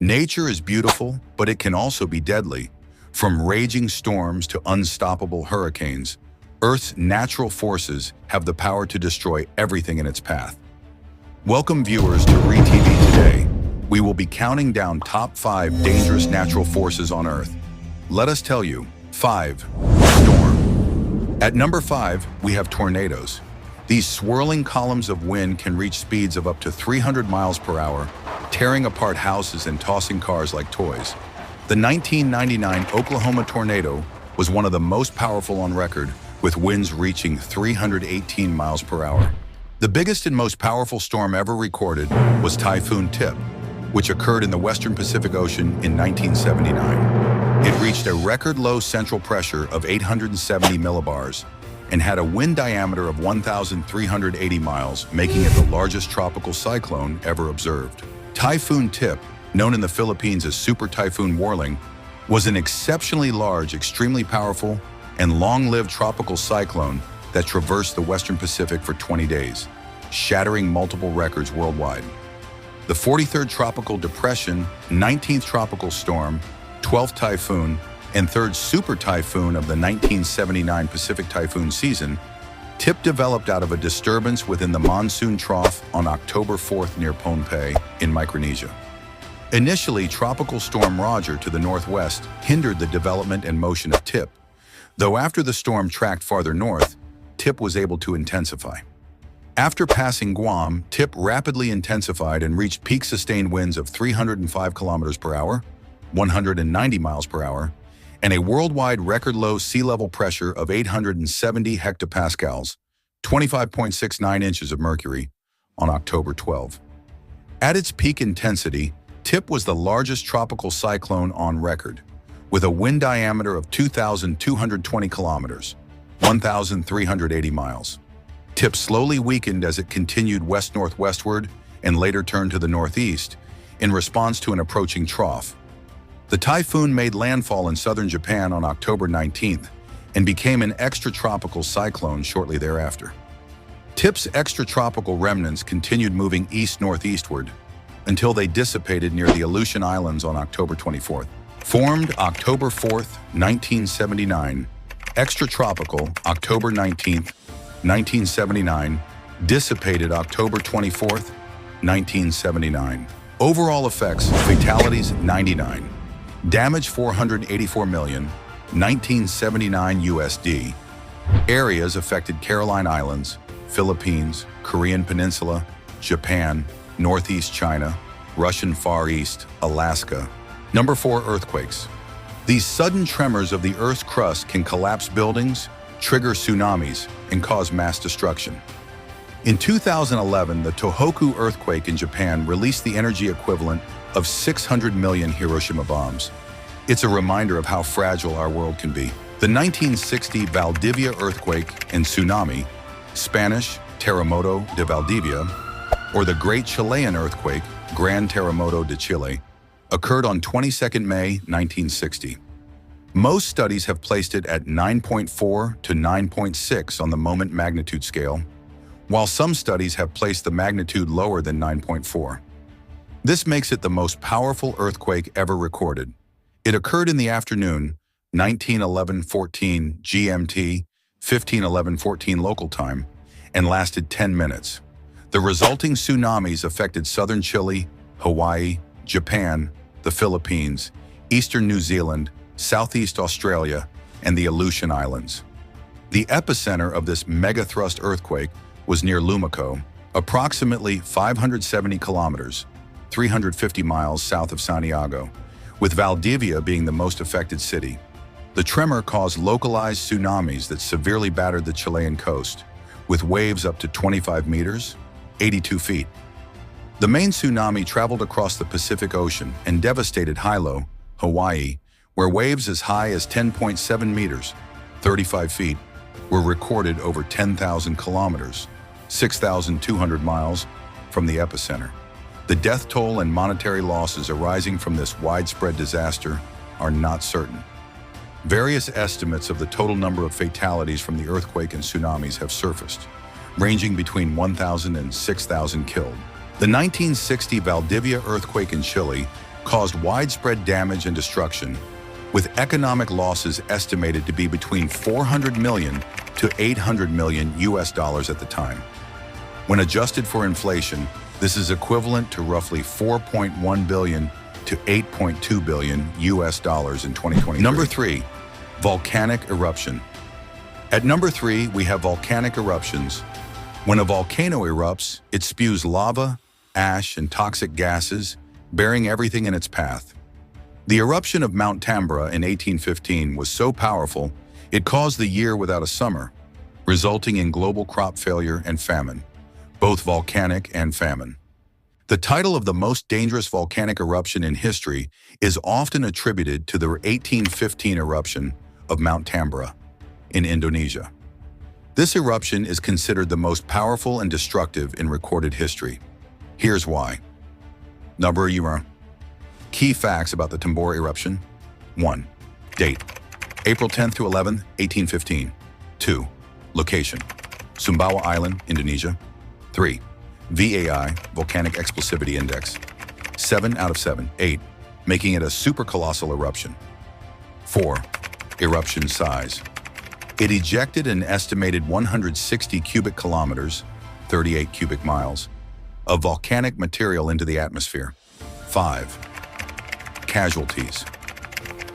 Nature is beautiful, but it can also be deadly. From raging storms to unstoppable hurricanes, Earth's natural forces have the power to destroy everything in its path. Welcome viewers to Ree TV today. We will be counting down top 5 dangerous natural forces on Earth. Let us tell you, 5. Storm. At number 5, we have tornadoes. These swirling columns of wind can reach speeds of up to 300 miles per hour, tearing apart houses and tossing cars like toys. The 1999 Oklahoma tornado was one of the most powerful on record, with winds reaching 318 miles per hour. The biggest and most powerful storm ever recorded was Typhoon Tip, which occurred in the western Pacific Ocean in 1979. It reached a record low central pressure of 870 millibars and had a wind diameter of 1,380 miles, making it the largest tropical cyclone ever observed. Typhoon Tip, known in the Philippines as Super Typhoon Warling, was an exceptionally large, extremely powerful, and long-lived tropical cyclone that traversed the western Pacific for 20 days, shattering multiple records worldwide. The 43rd Tropical Depression, 19th Tropical Storm, 12th Typhoon, and 3rd Super Typhoon of the 1979 Pacific typhoon season, Tip developed out of a disturbance within the monsoon trough on October 4th near Pohnpei in Micronesia. Initially, Tropical Storm Roger to the northwest hindered the development and motion of Tip, though after the storm tracked farther north, Tip was able to intensify. After passing Guam, Tip rapidly intensified and reached peak sustained winds of 305 kilometers per hour, 190 miles per hour, and a worldwide record low sea level pressure of 870 hectopascals, 25.69 inches of mercury, on October 12. At its peak intensity, Tip was the largest tropical cyclone on record, with a wind diameter of 2,220 kilometers, 1,380 miles. Tip slowly weakened as it continued west-northwestward and later turned to the northeast in response to an approaching trough. The typhoon made landfall in southern Japan on October 19th and became an extratropical cyclone shortly thereafter. Tip's extratropical remnants continued moving east-northeastward until they dissipated near the Aleutian Islands on October 24th. Formed October 4th, 1979, extratropical October 19th, 1979, dissipated October 24th, 1979. Overall effects, fatalities 99. Damage 484 million, 1979 USD. Areas affected: Caroline Islands, Philippines, Korean Peninsula, Japan, Northeast China, Russian Far East, Alaska. Number 4, earthquakes. These sudden tremors of the Earth's crust can collapse buildings, trigger tsunamis, and cause mass destruction. In 2011, the Tohoku earthquake in Japan released the energy equivalent of 600 million Hiroshima bombs. It's a reminder of how fragile our world can be. The 1960 Valdivia earthquake and tsunami, Spanish Terremoto de Valdivia, or the Great Chilean earthquake, Gran Terremoto de Chile, occurred on 22 May 1960. Most studies have placed it at 9.4 to 9.6 on the moment magnitude scale, while some studies have placed the magnitude lower than 9.4. This makes it the most powerful earthquake ever recorded. It occurred in the afternoon, 19:11:14 GMT, 15:11:14 local time, and lasted 10 minutes. The resulting tsunamis affected southern Chile, Hawaii, Japan, the Philippines, eastern New Zealand, southeast Australia, and the Aleutian Islands. The epicenter of this megathrust earthquake was near Lumaco, approximately 570 kilometers, 350 miles south of Santiago, with Valdivia being the most affected city. The tremor caused localized tsunamis that severely battered the Chilean coast, with waves up to 25 meters, 82 feet. The main tsunami traveled across the Pacific Ocean and devastated Hilo, Hawaii, where waves as high as 10.7 meters, 35 feet, were recorded over 10,000 kilometers, 6,200 miles, from the epicenter. The death toll and monetary losses arising from this widespread disaster are not certain. Various estimates of the total number of fatalities from the earthquake and tsunamis have surfaced, ranging between 1,000 and 6,000 killed. The 1960 Valdivia earthquake in Chile caused widespread damage and destruction, with economic losses estimated to be between 400 million to 800 million US dollars at the time. When adjusted for inflation, this is equivalent to roughly 4.1 billion to 8.2 billion US dollars in 2023. Number 3, volcanic eruption. At number 3, we have volcanic eruptions. When a volcano erupts, it spews lava, ash, and toxic gases, burying everything in its path. The eruption of Mount Tambora in 1815 was so powerful, it caused the year without a summer, resulting in global crop failure and famine, both volcanic and famine. The title of the most dangerous volcanic eruption in history is often attributed to the 1815 eruption of Mount Tambora in Indonesia. This eruption is considered the most powerful and destructive in recorded history. Here's why. Number 1. Key facts about the Tambora eruption. 1. Date: April 10th to 11th, 1815. 2. Location: Sumbawa Island, Indonesia. 3. VAI, Volcanic Explosivity Index, 7 out of 7, 8, making it a supercolossal eruption. 4. Eruption size: it ejected an estimated 160 cubic kilometers, 38 cubic miles, of volcanic material into the atmosphere. 5. Casualties: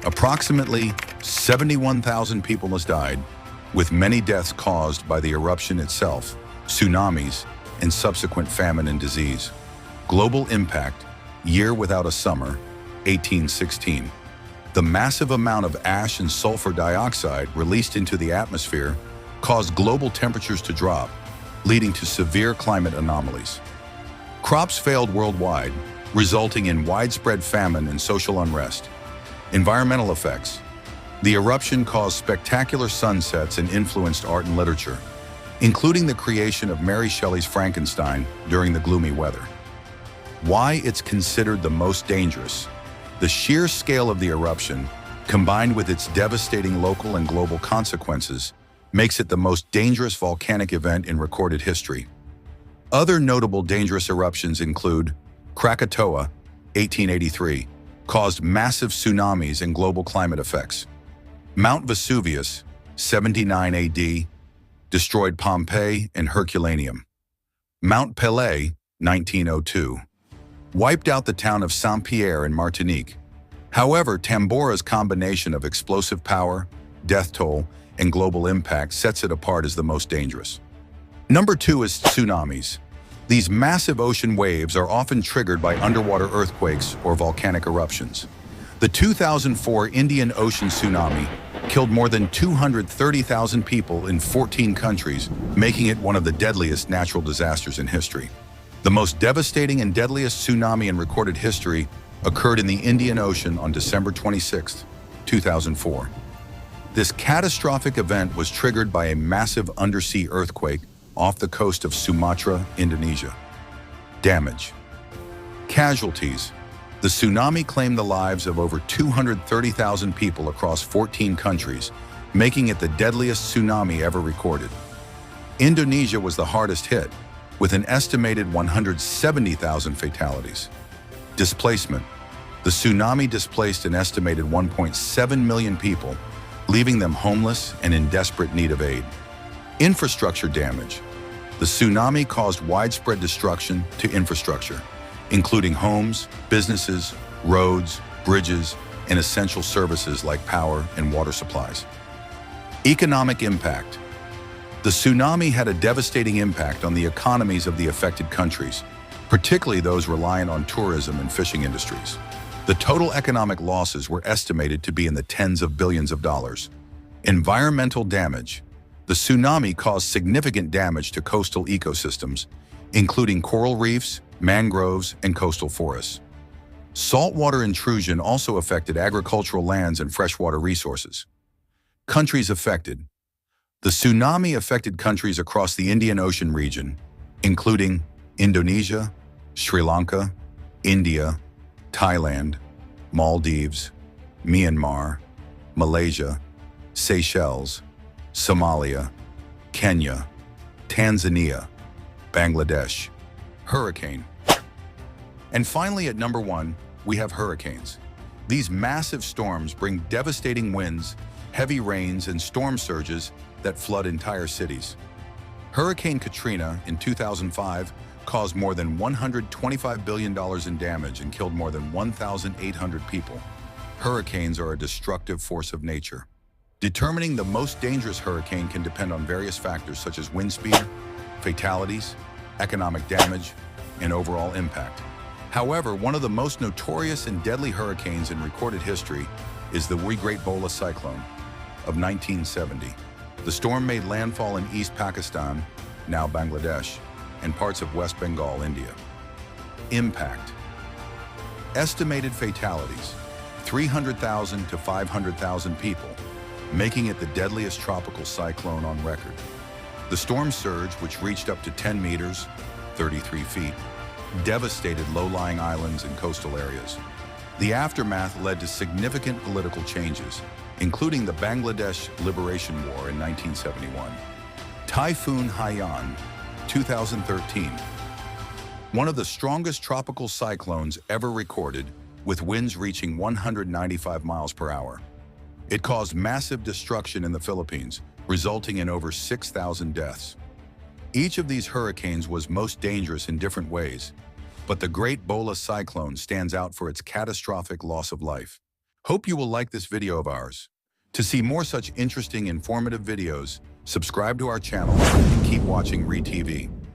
approximately 71,000 people has died, with many deaths caused by the eruption itself, tsunamis, and subsequent famine and disease. Global impact: year without a summer, 1816. The massive amount of ash and sulfur dioxide released into the atmosphere caused global temperatures to drop, leading to severe climate anomalies. Crops failed worldwide, resulting in widespread famine and social unrest. Environmental effects: the eruption caused spectacular sunsets and influenced art and literature, including the creation of Mary Shelley's Frankenstein during the gloomy weather. Why it's considered the most dangerous: the sheer scale of the eruption, combined with its devastating local and global consequences, makes it the most dangerous volcanic event in recorded history. Other notable dangerous eruptions include Krakatoa, 1883, caused massive tsunamis and global climate effects. Mount Vesuvius, 79 AD, destroyed Pompeii and Herculaneum. Mount Pelée, 1902, wiped out the town of Saint-Pierre in Martinique. However, Tambora's combination of explosive power, death toll, and global impact sets it apart as the most dangerous. Number 2 is tsunamis. These massive ocean waves are often triggered by underwater earthquakes or volcanic eruptions. The 2004 Indian Ocean tsunami killed more than 230,000 people in 14 countries, making it one of the deadliest natural disasters in history. The most devastating and deadliest tsunami in recorded history occurred in the Indian Ocean on December 26, 2004. This catastrophic event was triggered by a massive undersea earthquake off the coast of Sumatra, Indonesia. Damage: casualties: the tsunami claimed the lives of over 230,000 people across 14 countries, making it the deadliest tsunami ever recorded. Indonesia was the hardest hit, with an estimated 170,000 fatalities. Displacement: the tsunami displaced an estimated 1.7 million people, leaving them homeless and in desperate need of aid. Infrastructure damage: the tsunami caused widespread destruction to infrastructure, including homes, businesses, roads, bridges, and essential services like power and water supplies. Economic impact: the tsunami had a devastating impact on the economies of the affected countries, particularly those reliant on tourism and fishing industries. The total economic losses were estimated to be in the tens of billions of dollars. Environmental damage: the tsunami caused significant damage to coastal ecosystems, including coral reefs, mangroves, and coastal forests. Saltwater intrusion also affected agricultural lands and freshwater resources. Countries affected: the tsunami affected countries across the Indian Ocean region, including Indonesia, Sri Lanka, India, Thailand, Maldives, Myanmar, Malaysia, Seychelles, Somalia, Kenya, Tanzania, Bangladesh. Hurricane. And finally, at number 1, we have hurricanes. These massive storms bring devastating winds, heavy rains, and storm surges that flood entire cities. Hurricane Katrina in 2005 caused more than $125 billion in damage and killed more than 1,800 people. Hurricanes are a destructive force of nature. Determining the most dangerous hurricane can depend on various factors such as wind speed, fatalities, economic damage, and overall impact. However, one of the most notorious and deadly hurricanes in recorded history is the Great Bola cyclone of 1970. The storm made landfall in East Pakistan, now Bangladesh, and parts of West Bengal, India. Impact. Estimated fatalities, 300,000 to 500,000 people, making it the deadliest tropical cyclone on record. The storm surge, which reached up to 10 meters, 33 feet, devastated low-lying islands and coastal areas. The aftermath led to significant political changes, including the Bangladesh Liberation War in 1971. Typhoon Haiyan, 2013. One of the strongest tropical cyclones ever recorded, with winds reaching 195 miles per hour. It caused massive destruction in the Philippines, resulting in over 6,000 deaths. Each of these hurricanes was most dangerous in different ways, but the Great Bola cyclone stands out for its catastrophic loss of life. Hope you will like this video of ours. To see more such interesting, informative videos, subscribe to our channel and keep watching Ree TV.